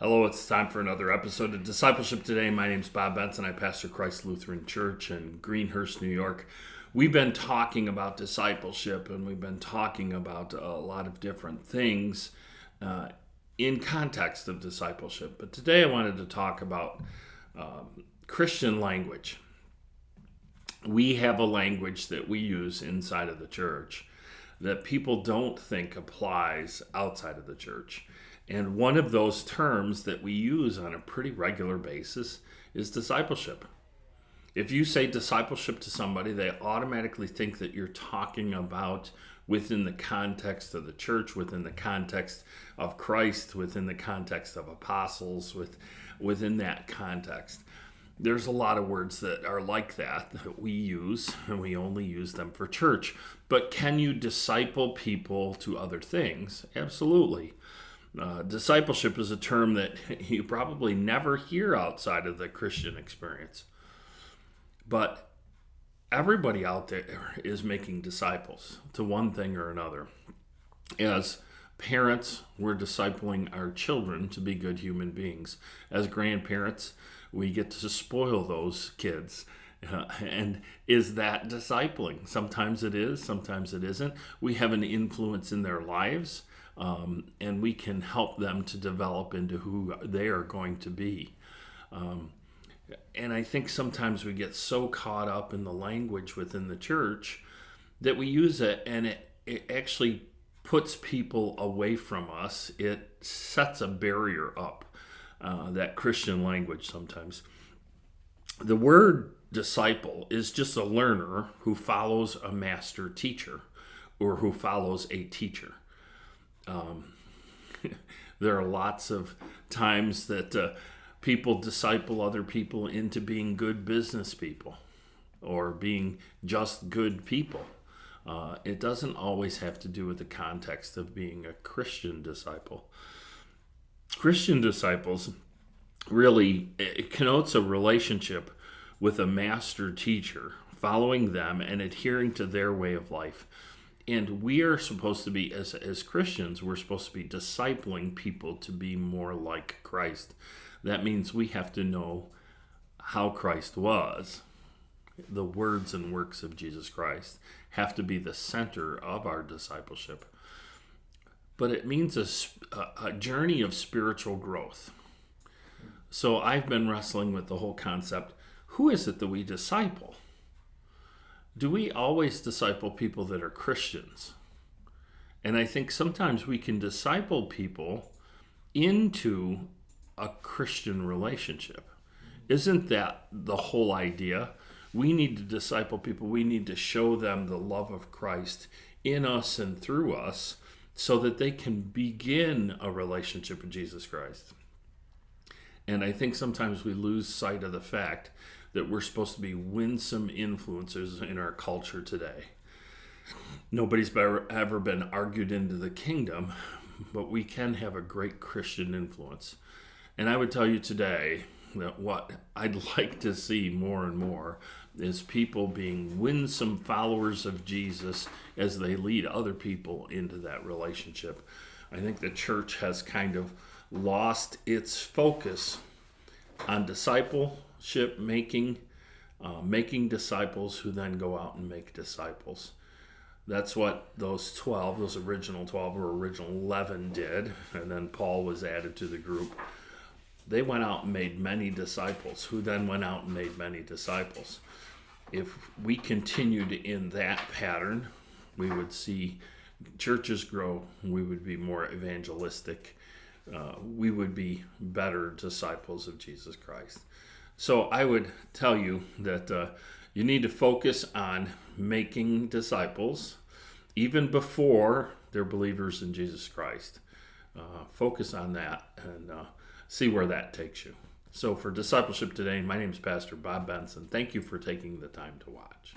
Hello, it's time for another episode of Discipleship Today. My name is Bob Benson. I pastor Christ Lutheran Church in Greenhurst, New York. We've been talking about discipleship, and we've been talking about a lot of different things in context of discipleship. But today I wanted to talk about Christian language. We have a language that we use inside of the church that people don't think applies outside of the church. And one of those terms that we use on a pretty regular basis is discipleship. If you say discipleship to somebody, they automatically think that you're talking about within the context of the church, within the context of Christ, within the context of apostles, within that context. There's a lot of words that are like that we use, and we only use them for church. But can you disciple people to other things? Absolutely. Discipleship is a term that you probably never hear outside of the Christian experience. But everybody out there is making disciples to one thing or another. As parents, we're discipling our children to be good human beings. As grandparents, we get to spoil those kids. And is that discipling? Sometimes it is, sometimes it isn't. We have an influence in their lives. And we can help them to develop into who they are going to be. And I think sometimes we get so caught up in the language within the church that we use it, and it actually puts people away from us. It sets a barrier up, that Christian language sometimes. The word disciple is just a learner who follows a master teacher or who follows a teacher. There are lots of times that people disciple other people into being good business people or being just good people. It doesn't always have to do with the context of being a Christian disciple. Christian disciples really, it connotes a relationship with a master teacher, following them and adhering to their way of life. And we are supposed to be, as Christians, we're supposed to be discipling people to be more like Christ. That means we have to know how Christ was. The words and works of Jesus Christ have to be the center of our discipleship. But it means a journey of spiritual growth. So I've been wrestling with the whole concept, who is it that we disciple? Do we always disciple people that are Christians? And I think sometimes we can disciple people into a Christian relationship. Isn't that the whole idea? We need to disciple people. We need to show them the love of Christ in us and through us so that they can begin a relationship with Jesus Christ. And I think sometimes we lose sight of the fact that we're supposed to be winsome influencers in our culture today. Nobody's ever been argued into the kingdom, but we can have a great Christian influence. And I would tell you today that what I'd like to see more and more is people being winsome followers of Jesus as they lead other people into that relationship. I think the church has kind of lost its focus on discipleship making disciples who then go out and make disciples. That's what those original 12 or original 11 did, and then Paul was added to the group. They went out and made many disciples, who then went out and made many disciples. If we continued in that pattern, we would see churches grow, we would be more evangelistic, we would be better disciples of Jesus Christ. So I would tell you that you need to focus on making disciples even before they're believers in Jesus Christ. Focus on that and see where that takes you. So for Discipleship Today, my name is Pastor Bob Benson. Thank you for taking the time to watch.